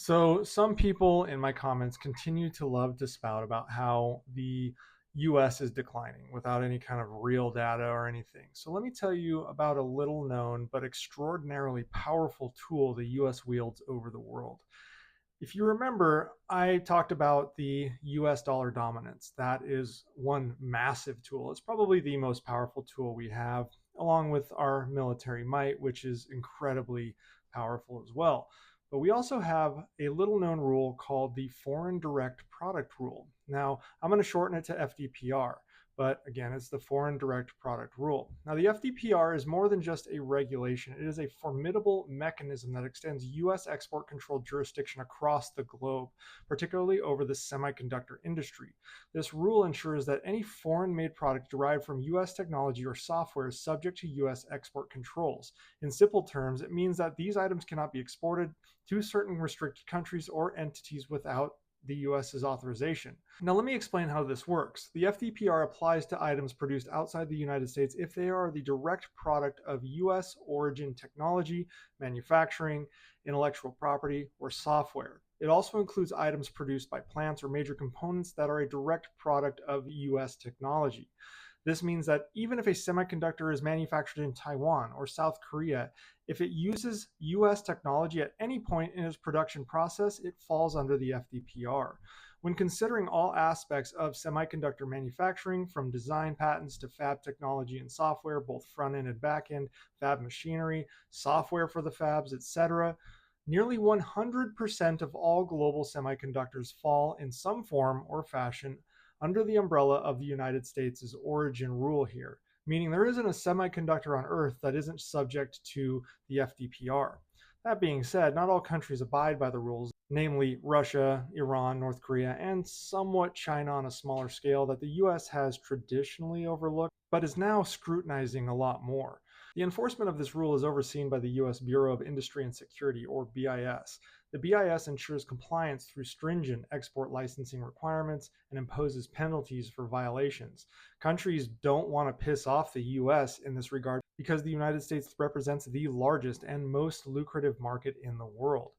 So, some people in my comments continue to love to spout about how the US is declining without any kind of real data or anything. So, let me tell you about a little known but extraordinarily powerful tool the US wields over the world. If you remember, I talked about the US dollar dominance. That is one massive tool. It's probably the most powerful tool we have, along with our military might, which is incredibly powerful as well. But we also have a little known rule called the Foreign Direct Product Rule. Now, I'm going to shorten it to FDPR, but again, it's the Foreign Direct Product Rule. Now, the FDPR is more than just a regulation, it is a formidable mechanism that extends US export control jurisdiction across the globe, particularly over the semiconductor industry. This rule ensures that any foreign made product derived from US technology or software is subject to US export controls. In simple terms, it means that these items cannot be exported to certain restricted countries or entities without the US's authorization. Now, let me explain how this works. The FDPR applies to items produced outside the United States if they are the direct product of US origin technology, manufacturing, intellectual property, or software. It also includes items produced by plants or major components that are a direct product of US technology. This means that even if a semiconductor is manufactured in Taiwan or South Korea, if it uses US technology at any point in its production process, it falls under the FDPR. When considering all aspects of semiconductor manufacturing, from design patents to fab technology and software, both front end and back end, fab machinery, software for the fabs, etc., nearly 100% of all global semiconductors fall in some form or fashion under the umbrella of the United States' origin rule here, meaning there isn't a semiconductor on Earth that isn't subject to the FDPR. That being said, not all countries abide by the rules, namely Russia, Iran, North Korea, and somewhat China on a smaller scale that the US has traditionally overlooked, but is now scrutinizing a lot more. The enforcement of this rule is overseen by the US Bureau of Industry and Security, or BIS. The BIS ensures compliance through stringent export licensing requirements and imposes penalties for violations. Countries don't want to piss off the US in this regard because the United States represents the largest and most lucrative market in the world.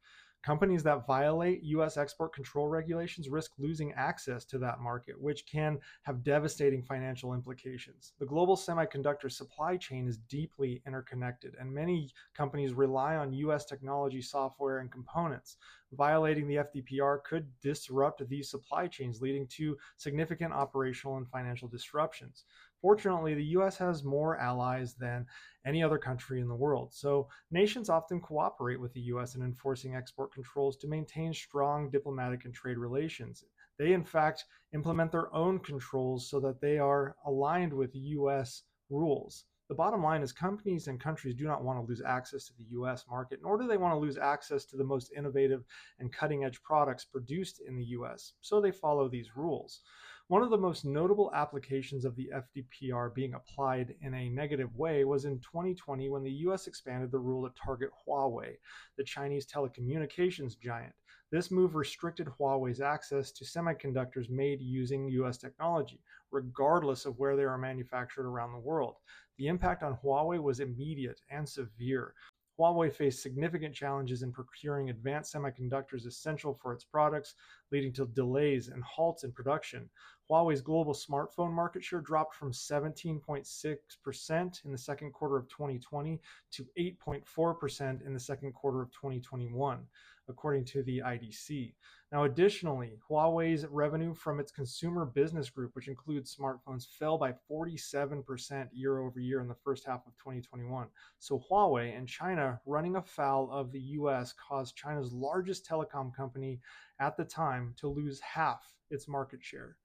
Companies that violate US export control regulations risk losing access to that market, which can have devastating financial implications. The global semiconductor supply chain is deeply interconnected, and many companies rely on US technology, software, and components. Violating the FDPR could disrupt these supply chains, leading to significant operational and financial disruptions. Fortunately, the US has more allies than any other country in the world, so nations often cooperate with the US in enforcing export controls to maintain strong diplomatic and trade relations. They, in fact, implement their own controls so that they are aligned with US rules. The bottom line is companies and countries do not want to lose access to the US market, nor do they want to lose access to the most innovative and cutting edge products produced in the US, so they follow these rules. One of the most notable applications of the FDPR being applied in a negative way was in 2020 when the US expanded the rule to target Huawei, the Chinese telecommunications giant. This move restricted Huawei's access to semiconductors made using US technology, regardless of where they are manufactured around the world. The impact on Huawei was immediate and severe. Huawei faced significant challenges in procuring advanced semiconductors essential for its products, leading to delays and halts in production. Huawei's global smartphone market share dropped from 17.6% in the second quarter of 2020 to 8.4% in the second quarter of 2021, according to the IDC. Now, additionally, Huawei's revenue from its consumer business group, which includes smartphones, fell by 47% year over year in the first half of 2021. So Huawei and China running afoul of the US caused China's largest telecom company at the time to lose half its market share.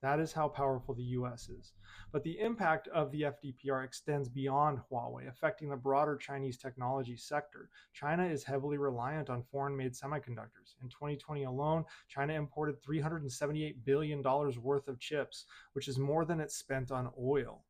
That is how powerful the US is. But the impact of the FDPR extends beyond Huawei, affecting the broader Chinese technology sector. China is heavily reliant on foreign made semiconductors. In 2020 alone, China imported $378 billion worth of chips, which is more than it spent on oil.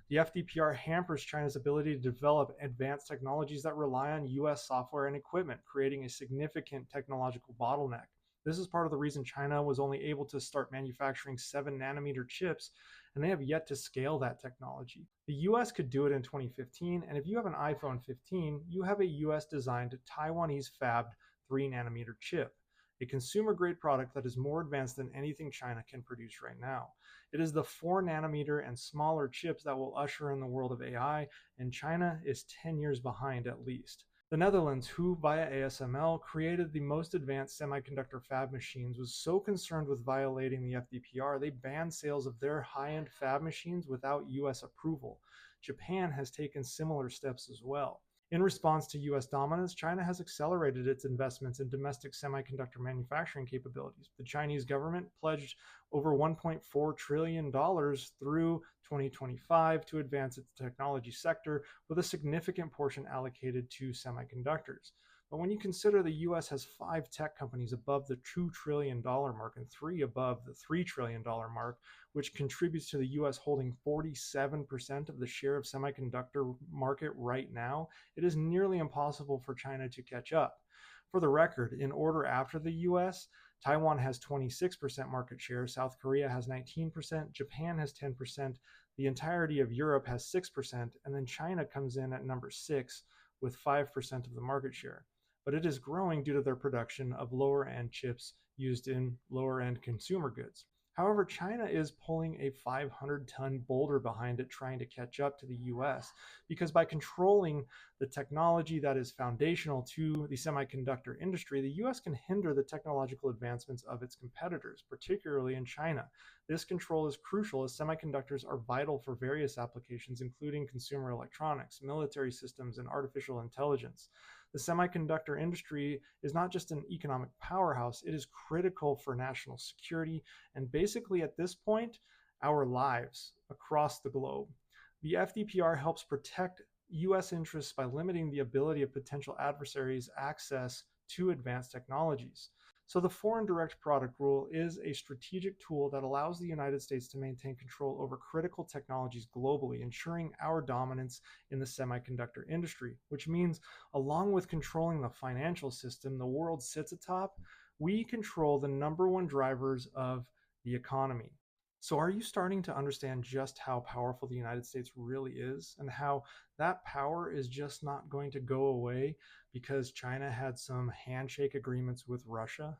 The FDPR hampers China's ability to develop advanced technologies that rely on US software and equipment, creating a significant technological bottleneck. This is part of the reason China was only able to start manufacturing 7 nanometer chips, and they have yet to scale that technology. The US could do it in 2015, and if you have an iPhone 15, you have a US designed Taiwanese fabbed 3 nanometer chip. a consumer grade product that is more advanced than anything China can produce right now. It is the 4 nanometer and smaller chips that will usher in the world of AI, and China is 10 years behind at least. The Netherlands, who via ASML created the most advanced semiconductor fab machines, was so concerned with violating the FDPR, they banned sales of their high end fab machines without US approval. Japan has taken similar steps as well. In response to US dominance, China has accelerated its investments in domestic semiconductor manufacturing capabilities. The Chinese government pledged over $1.4 trillion through 2025 to advance its technology sector, with a significant portion allocated to semiconductors. But when you consider the US has 5 tech companies above the $2 trillion mark and 3 above the $3 trillion mark, which contributes to the US holding 47% of the share of semiconductor market right now, it is nearly impossible for China to catch up. For the record, in order after the US, Taiwan has 26% market share, South Korea has 19%, Japan has 10%, the entirety of Europe has 6%, and then China comes in at number 6 with 5% of the market share. But it is growing due to their production of lower end chips used in lower end consumer goods. However, China is pulling a 500-ton boulder behind it, trying to catch up to the US, because by controlling the technology that is foundational to the semiconductor industry, the US can hinder the technological advancements of its competitors, particularly in China. This control is crucial as semiconductors are vital for various applications, including consumer electronics, military systems, and artificial intelligence. The semiconductor industry is not just an economic powerhouse, it is critical for national security and basically at this point, our lives across the globe. The FDPR helps protect US interests by limiting the ability of potential adversaries' access to advanced technologies. So the foreign direct product rule is a strategic tool that allows the United States to maintain control over critical technologies globally, ensuring our dominance in the semiconductor industry, which means along with controlling the financial system the world sits atop, we control the number one drivers of the economy. So, are you starting to understand just how powerful the United States really is and how that power is just not going to go away because China had some handshake agreements with Russia?